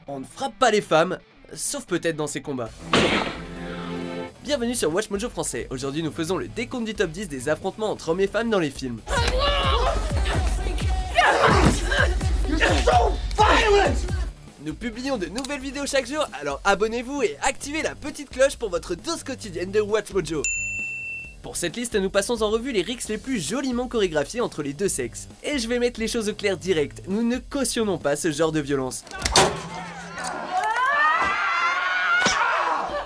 on ne frappe pas les femmes, sauf peut-être dans ces combats. Bienvenue sur Watch Mojo français, aujourd'hui nous faisons le décompte du top 10 des affrontements entre hommes et femmes dans les films. Nous publions de nouvelles vidéos chaque jour, alors abonnez-vous et activez la petite cloche pour votre dose quotidienne de Watch Mojo. Pour cette liste, nous passons en revue les rigs les plus joliment chorégraphiés entre les deux sexes. Et je vais mettre les choses au clair direct, nous ne cautionnons pas ce genre de violence.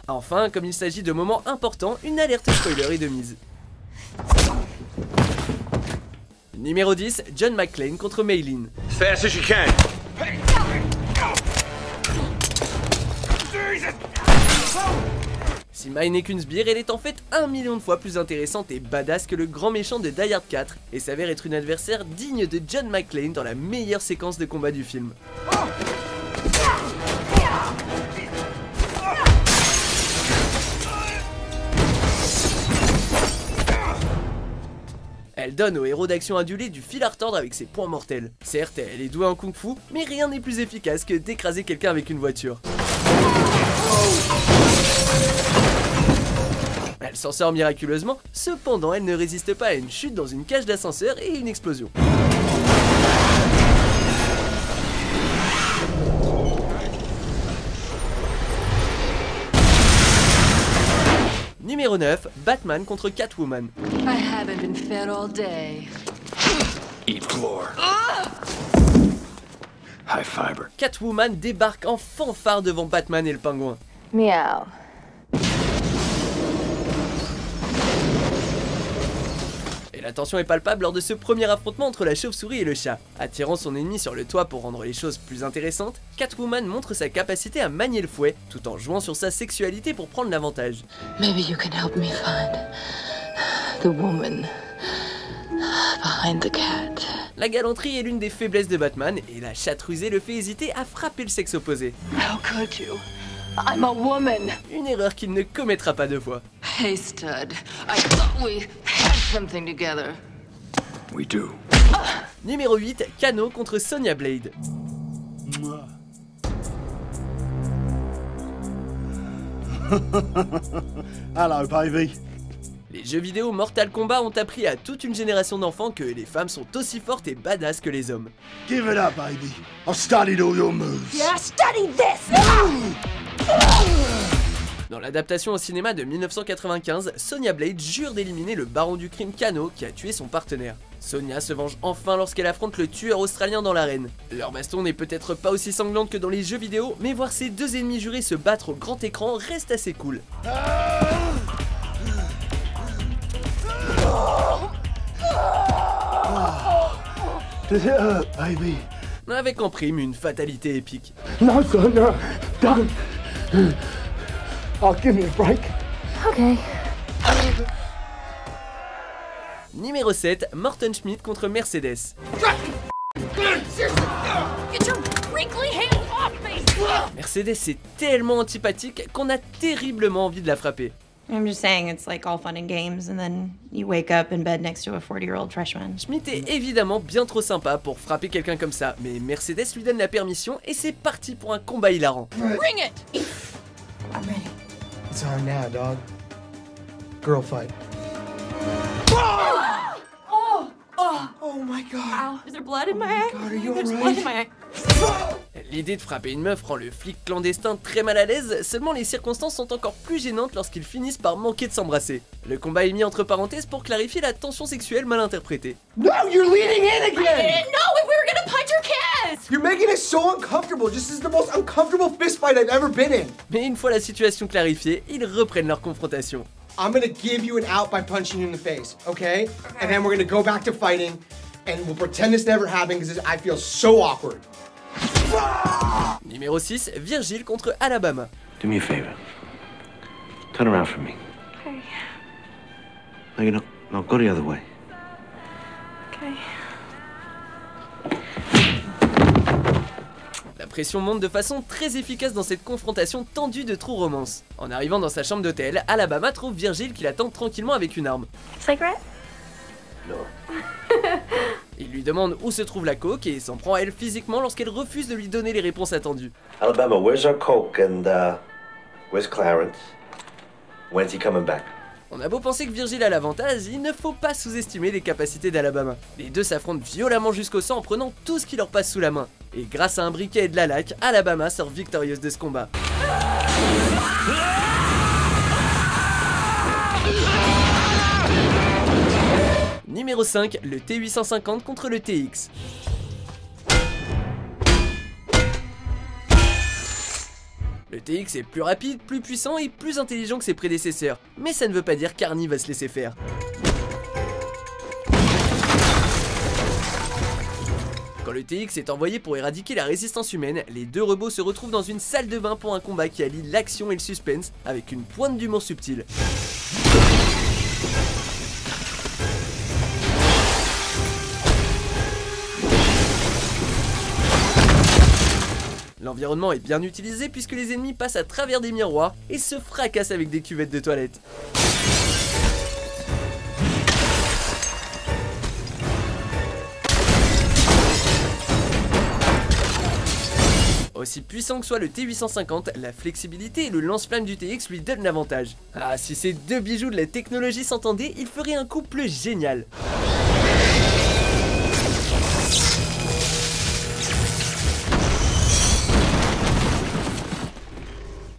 Enfin, comme il s'agit de moments importants, une alerte spoiler est de mise. Numéro 10, John McClane contre Maylin. Fast as you can. Si Mai n'est qu'une sbire, elle est en fait 1 million de fois plus intéressante et badass que le grand méchant de Die Hard 4 et s'avère être une adversaire digne de John McClane dans la meilleure séquence de combat du film. Elle donne au héros d'action adulé du fil à retordre avec ses poings mortels. Certes, elle est douée en kung-fu, mais rien n'est plus efficace que d'écraser quelqu'un avec une voiture. Elle s'en sort miraculeusement, cependant elle ne résiste pas à une chute dans une cage d'ascenseur et une explosion. Numéro 9, Batman contre Catwoman. I haven't been fed all day. Eat floor. High fiber. Catwoman débarque en fanfare devant Batman et le pingouin. Meow. Et la tension est palpable lors de ce premier affrontement entre la chauve-souris et le chat. Attirant son ennemi sur le toit pour rendre les choses plus intéressantes, Catwoman montre sa capacité à manier le fouet, tout en jouant sur sa sexualité pour prendre l'avantage. Maybe you can help me find the woman behind the cat. La galanterie est l'une des faiblesses de Batman, et la chatte rusée le fait hésiter à frapper le sexe opposé. How could you? I'm a woman. Une erreur qu'il ne commettra pas deux fois. Hey, stud. I thought we had something together. We do. Numéro 8, Kano contre Sonya Blade. Hello, baby. Les jeux vidéo Mortal Kombat ont appris à toute une génération d'enfants que les femmes sont aussi fortes et badass que les hommes. Give it up, baby. I've studied all your moves. Yeah, study this! Dans l'adaptation au cinéma de 1995, Sonya Blade jure d'éliminer le baron du crime Kano qui a tué son partenaire. Sonya se venge enfin lorsqu'elle affronte le tueur australien dans l'arène. Leur baston n'est peut-être pas aussi sanglante que dans les jeux vidéo, mais voir ces deux ennemis jurés se battre au grand écran reste assez cool. Does it hurt, baby? Avec en prime une fatalité épique. No, Sonia, don't. Oh, give me a break. Okay. Numéro 7, Morten Schmidt contre Mercedes. Get your wrinkly hands off me! Mercedes est tellement antipathique qu'on a terriblement envie de la frapper. I'm just saying it's like all fun and games and then you wake up in bed next to a 40-year-old freshman. Schmidt est évidemment bien trop sympa pour frapper quelqu'un comme ça, mais Mercedes lui donne la permission et c'est parti pour un combat hilarant. Bring it! I'm ready. It's on now, dog. Girl fight. Oh my god. Ow, is there blood in my eye? God, are you There's alright? blood in my eye. L'idée de frapper une meuf rend le flic clandestin très mal à l'aise, seulement les circonstances sont encore plus gênantes lorsqu'ils finissent par manquer de s'embrasser. Le combat est mis entre parenthèses pour clarifier la tension sexuelle mal interprétée. No, you're leaning in again! didn't know if we were gonna punch your kiss! You're making it so uncomfortable. This is the most uncomfortable fist fight I've ever been in. Mais une fois la situation clarifiée, ils reprennent leur confrontation. I'm gonna give you an out by punching you in the face, okay? And then we're gonna go back to fighting, and we'll pretend this never happened because I feel so awkward. Numéro 6, Virgile contre Alabama. Do me a favor. Turn around for me. Okay. No, you don't. No, go the other way. Okay. La pression monte de façon très efficace dans cette confrontation tendue de True Romance. En arrivant dans sa chambre d'hôtel, Alabama trouve Virgile qui l'attend tranquillement avec une arme. Cigarette? No. Il lui demande où se trouve la coke et s'en prend à elle physiquement lorsqu'elle refuse de lui donner les réponses attendues. Alabama, where's our coke and where's Clarence? When's he coming back? On a beau penser que Virgil a l'avantage, il ne faut pas sous-estimer les capacités d'Alabama. Les deux s'affrontent violemment jusqu'au sang en prenant tout ce qui leur passe sous la main. Et grâce à un briquet et de la laque, Alabama sort victorieuse de ce combat. Numéro 5, le T850 contre le TX. Le TX est plus rapide, plus puissant et plus intelligent que ses prédécesseurs, mais ça ne veut pas dire qu'Arnie va se laisser faire. Quand le TX est envoyé pour éradiquer la résistance humaine, les deux robots se retrouvent dans une salle de bain pour un combat qui allie l'action et le suspense avec une pointe d'humour subtile. L'environnement est bien utilisé puisque les ennemis passent à travers des miroirs et se fracassent avec des cuvettes de toilette. Aussi puissant que soit le T850, la flexibilité et le lance-flamme du TX lui donnent l'avantage. Ah, si ces deux bijoux de la technologie s'entendaient, ils feraient un couple génial.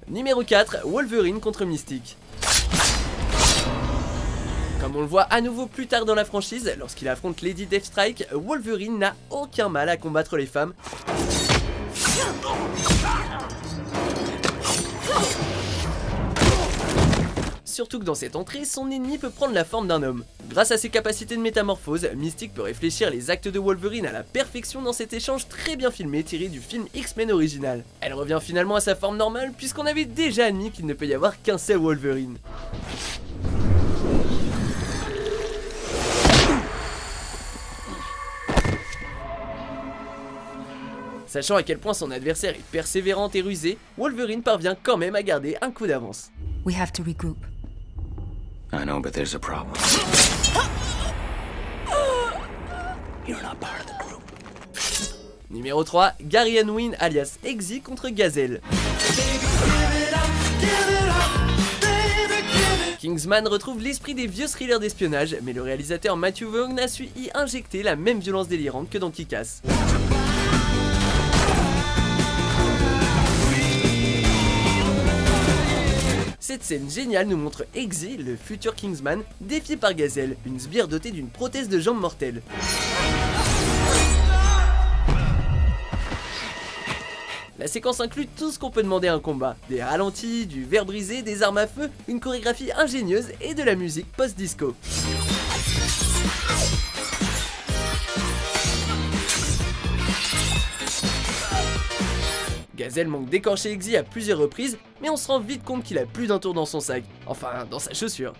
Numéro 4, Wolverine contre Mystique. Comme on le voit à nouveau plus tard dans la franchise, lorsqu'il affronte Lady Deathstrike, Wolverine n'a aucun mal à combattre les femmes. Surtout que dans cette entrée, son ennemi peut prendre la forme d'un homme. Grâce à ses capacités de métamorphose, Mystique peut réfléchir les actes de Wolverine à la perfection dans cet échange très bien filmé tiré du film X-Men original. Elle revient finalement à sa forme normale puisqu'on avait déjà admis qu'il ne peut y avoir qu'un seul Wolverine. Sachant à quel point son adversaire est persévérante et rusée, Wolverine parvient quand même à garder un coup d'avance. We have to regroup. I know, but there's a problem. You're not part of the group. Numéro 3, Gary Unwin alias Eggsy contre Gazelle. Kingsman retrouve l'esprit des vieux thrillers d'espionnage, mais le réalisateur Matthew Vaughn a su y injecter la même violence délirante que dans Kick-Ass. Cette scène géniale nous montre Eggsy, le futur Kingsman, défié par Gazelle, une sbire dotée d'une prothèse de jambe mortelle. La séquence inclut tout ce qu'on peut demander à un combat, des ralentis, du verre brisé, des armes à feu, une chorégraphie ingénieuse et de la musique post-disco. Gazelle manque d'écorcher Eggsy à plusieurs reprises, mais on se rend vite compte qu'il a plus d'un tour dans son sac, enfin dans sa chaussure.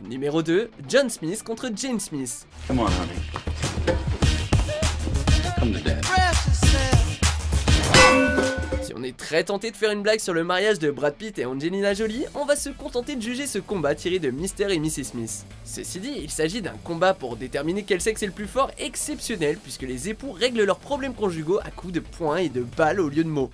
Numéro 2, John Smith contre Jane Smith. Come on, honey. Come to dad. Si on est très tenté de faire une blague sur le mariage de Brad Pitt et Angelina Jolie, on va se contenter de juger ce combat tiré de Mr. et Mrs. Smith. Ceci dit, il s'agit d'un combat pour déterminer quel sexe est le plus fort exceptionnel puisque les époux règlent leurs problèmes conjugaux à coups de poings et de balles au lieu de mots.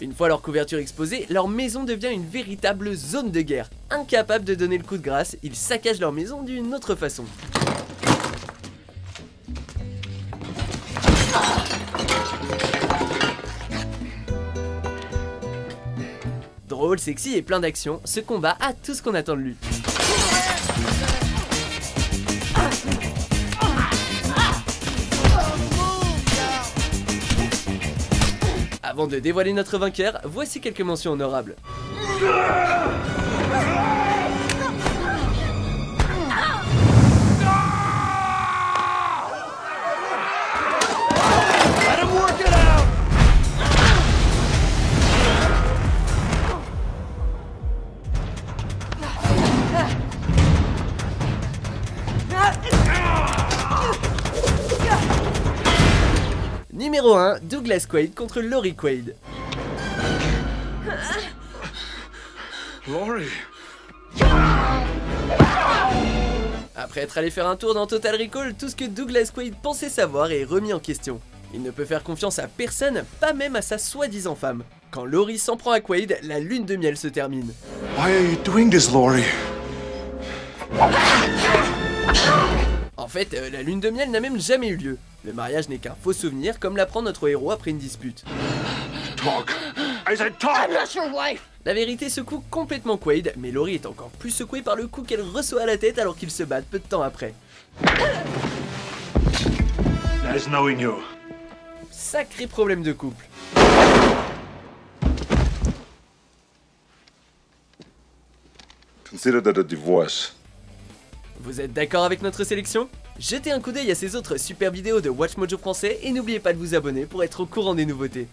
Une fois leur couverture exposée, leur maison devient une véritable zone de guerre. Incapables de donner le coup de grâce, ils saccagent leur maison d'une autre façon. Drôle, sexy et plein d'action, ce combat a tout ce qu'on attend de lui. Avant de dévoiler notre vainqueur, voici quelques mentions honorables. enfin Douglas Quaid contre Laurie Quaid. Laurie. Après être allé faire un tour dans Total Recall, tout ce que Douglas Quaid pensait savoir est remis en question. Il ne peut faire confiance à personne, pas même à sa soi-disant femme. Quand Laurie s'en prend à Quaid, la lune de miel se termine. Why are you doing this, Laurie? En fait, la lune de miel n'a même jamais eu lieu. Le mariage n'est qu'un faux souvenir, comme l'apprend notre héros après une dispute. Talk. I said talk. I'm not your wife. La vérité secoue complètement Quaid, mais Laurie est encore plus secouée par le coup qu'elle reçoit à la tête alors qu'ils se battent peu de temps après. Nice knowing you. Sacré problème de couple. Consider that a divorce. Vous êtes d'accord avec notre sélection? Jetez un coup d'œil à ces autres super vidéos de WatchMojo français et n'oubliez pas de vous abonner pour être au courant des nouveautés.